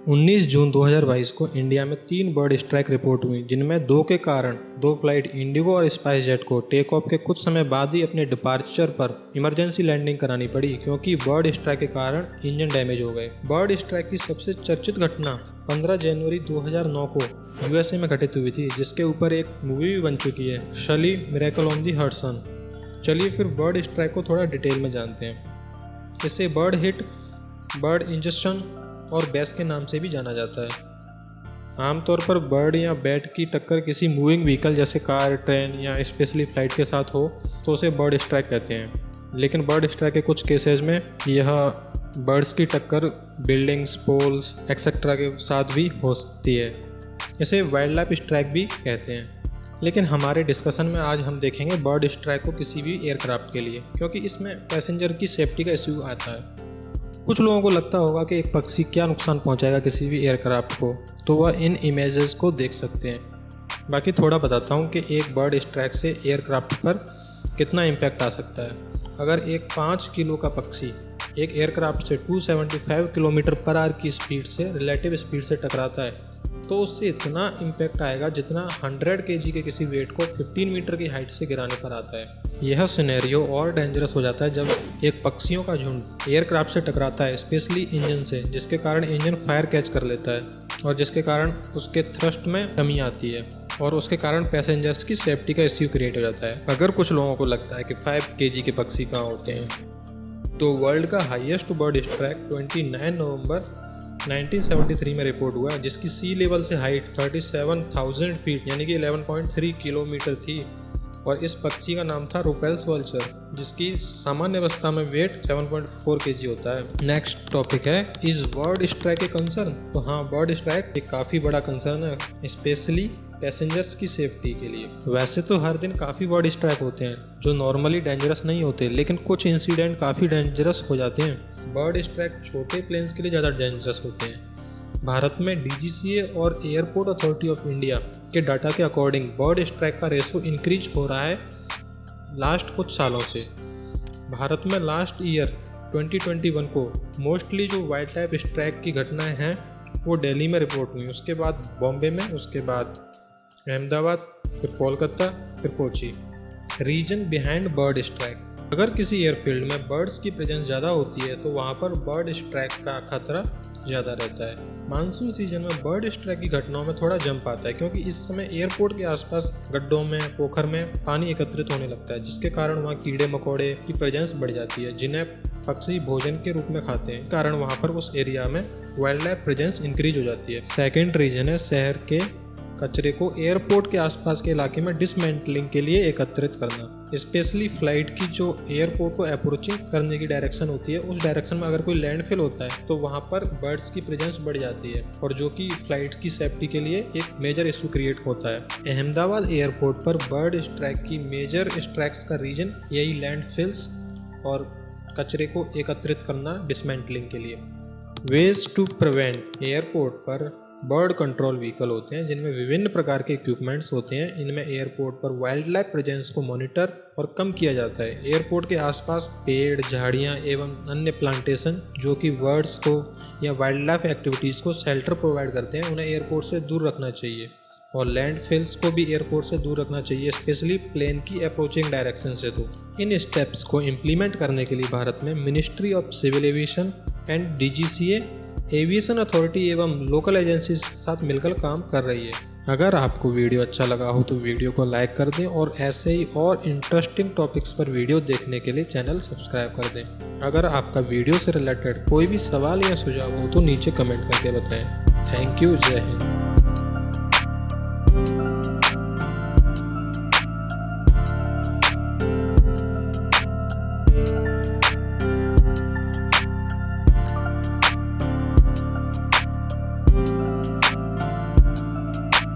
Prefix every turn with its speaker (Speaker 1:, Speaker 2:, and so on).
Speaker 1: 19 जून 2022 को इंडिया में 3 bird strike report हुई, जिनमें 2 के कारण 2 फ्लाइट इंडिगो और स्पाइस जेट को टेक ऑफ के कुछ समय बाद ही अपने डिपार्चर पर इमरजेंसी लैंडिंग करानी पड़ी, क्योंकि बर्ड स्ट्राइक के कारण इंजन डैमेज हो गए। बर्ड स्ट्राइक की सबसे चर्चित घटना 15 जनवरी 2009 को यूएसए में घटित हुई थी, जिसके ऊपर एक मूवी भी बन चुकी है, शली मिरेकल ऑन दी हडसन। चलिए फिर बर्ड स्ट्राइक को थोड़ा डिटेल में जानते हैं। इसे बर्ड हिट, बर्ड इंजन और बेस के नाम से भी जाना जाता है। आमतौर पर बर्ड या बैट की टक्कर किसी मूविंग व्हीकल जैसे कार, ट्रेन या स्पेशली फ्लाइट के साथ हो तो उसे बर्ड स्ट्राइक कहते हैं। लेकिन बर्ड स्ट्राइक के कुछ केसेस में यह बर्ड्स की टक्कर बिल्डिंग्स, पोल्स एक्सेट्रा के साथ भी हो सकती है। इसे वाइल्ड लाइफ स्ट्राइक भी कहते हैं। लेकिन हमारे डिस्कशन में आज हम देखेंगे बर्ड स्ट्राइक को किसी भी एयरक्राफ्ट के लिए, क्योंकि इसमें पैसेंजर की सेफ्टी का इश्यू आता है। कुछ लोगों को लगता होगा कि एक पक्षी क्या नुकसान पहुंचाएगा किसी भी एयरक्राफ्ट को, तो वह इन इमेजेस को देख सकते हैं। बाकी थोड़ा बताता हूं कि एक बर्ड स्ट्राइक से एयरक्राफ्ट पर कितना इम्पैक्ट आ सकता है। अगर एक 5 किलो का पक्षी एक एयरक्राफ्ट से 275 किलोमीटर पर आवर की स्पीड से रिलेटिव स्पीड से टकराता है, तो उससे इतना इम्पैक्ट आएगा जितना 100 kg के किसी वेट को 15 मीटर की हाइट से गिराने पर आता है। यह सिनेरियो और डेंजरस हो जाता है जब एक पक्षियों का झुंड एयरक्राफ्ट से टकराता है, स्पेशली इंजन से, जिसके कारण इंजन फायर कैच कर लेता है और जिसके कारण उसके थ्रस्ट में कमी आती है और उसके कारण पैसेंजर्स की सेफ्टी का इश्यू क्रिएट हो जाता है। अगर कुछ लोगों को लगता है कि 5 kg के पक्षी कहाँ होते हैं, तो वर्ल्ड का हाईएस्ट बर्ड स्ट्राइक 29 नवंबर 1973 में रिपोर्ट हुआ, जिसकी सी लेवल से हाइट 37,000 फीट यानी कि 11.3 किलोमीटर थी और इस पक्षी का नाम था रुपेल्स वल्चर, जिसकी सामान्य अवस्था में वेट 7.4 kg होता है। नेक्स्ट टॉपिक है, is bird strike a concern? तो हाँ, बर्ड स्ट्राइक एक काफ़ी बड़ा कंसर्न है, स्पेशली पैसेंजर्स की सेफ्टी के लिए। वैसे तो हर दिन काफ़ी बर्ड स्ट्राइक होते हैं जो नॉर्मली डेंजरस नहीं होते, लेकिन कुछ इंसिडेंट काफ़ी डेंजरस हो जाते हैं। बर्ड स्ट्राइक छोटे प्लेन्स के लिए ज़्यादा डेंजरस होते हैं। भारत में DGCA और एयरपोर्ट अथॉरिटी ऑफ इंडिया के डाटा के अकॉर्डिंग बर्ड स्ट्राइक का रेशो इंक्रीज हो रहा है लास्ट कुछ सालों से। भारत में लास्ट ईयर 2021 को मोस्टली जो वाइल्ड लाइफ स्ट्राइक की घटनाएं हैं वो दिल्ली में रिपोर्ट हुई, उसके बाद बॉम्बे में, उसके बाद अहमदाबाद, फिर कोलकाता, फिर Kochi. Reason behind bird strike: अगर किसी एयरफील्ड में बर्ड्स की प्रेजेंस ज़्यादा होती है तो वहाँ पर बर्ड स्ट्राइक का खतरा ज़्यादा रहता है। मानसून सीजन में बर्ड स्ट्राइक की घटनाओं में थोड़ा जंप आता है, क्योंकि इस समय एयरपोर्ट के आसपास गड्ढों में, पोखर में पानी एकत्रित होने लगता है, जिसके कारण वहाँ कीड़े मकोड़े की प्रेजेंस बढ़ जाती है, जिन्हें पक्षी भोजन के रूप में खाते हैं। कारण वहाँ पर उस एरिया में वाइल्ड लाइफ प्रेजेंस इंक्रीज हो जाती है। सेकेंड रीजन है शहर के कचरे को एयरपोर्ट के आसपास के इलाके में डिसमेंटलिंग के लिए एकत्रित करना। स्पेशली फ्लाइट की जो एयरपोर्ट को अप्रोचिंग करने की डायरेक्शन होती है, उस डायरेक्शन में अगर कोई लैंडफिल होता है तो वहाँ पर बर्ड्स की प्रेजेंस बढ़ जाती है, और जो कि फ्लाइट की सेफ्टी के लिए एक मेजर इशू क्रिएट होता है। अहमदाबाद एयरपोर्ट पर बर्ड स्ट्राइक की मेजर स्ट्राइक्स का रीजन यही लैंडफिल्स और कचरे को एकत्रित करना डिसमेंटलिंग के लिए। वेज टू प्रिवेंट: एयरपोर्ट पर बर्ड कंट्रोल व्हीकल होते हैं जिनमें विभिन्न प्रकार के इक्विपमेंट्स होते हैं। इनमें एयरपोर्ट पर वाइल्ड लाइफ प्रेजेंस को मॉनिटर और कम किया जाता है। एयरपोर्ट के आसपास पेड़, झाड़ियां एवं अन्य प्लांटेशन जो कि बर्ड्स को या वाइल्ड लाइफ एक्टिविटीज़ को शेल्टर प्रोवाइड करते हैं, उन्हें एयरपोर्ट से दूर रखना चाहिए, और लैंडफिल्स को भी एयरपोर्ट से दूर रखना चाहिए, स्पेशली प्लेन की अप्रोचिंग डायरेक्शन से। तो इन स्टेप्स को इम्प्लीमेंट करने के लिए भारत में ministry of civil aviation and DGCA aviation authority एवं लोकल एजेंसीज साथ मिलकर काम कर रही है। अगर आपको वीडियो अच्छा लगा हो तो वीडियो को लाइक कर दें, और ऐसे ही और इंटरेस्टिंग टॉपिक्स पर वीडियो देखने के लिए चैनल सब्सक्राइब कर दें। अगर आपका वीडियो से रिलेटेड कोई भी सवाल या सुझाव हो तो नीचे कमेंट करके बताएं। Thank you. जय हिंद।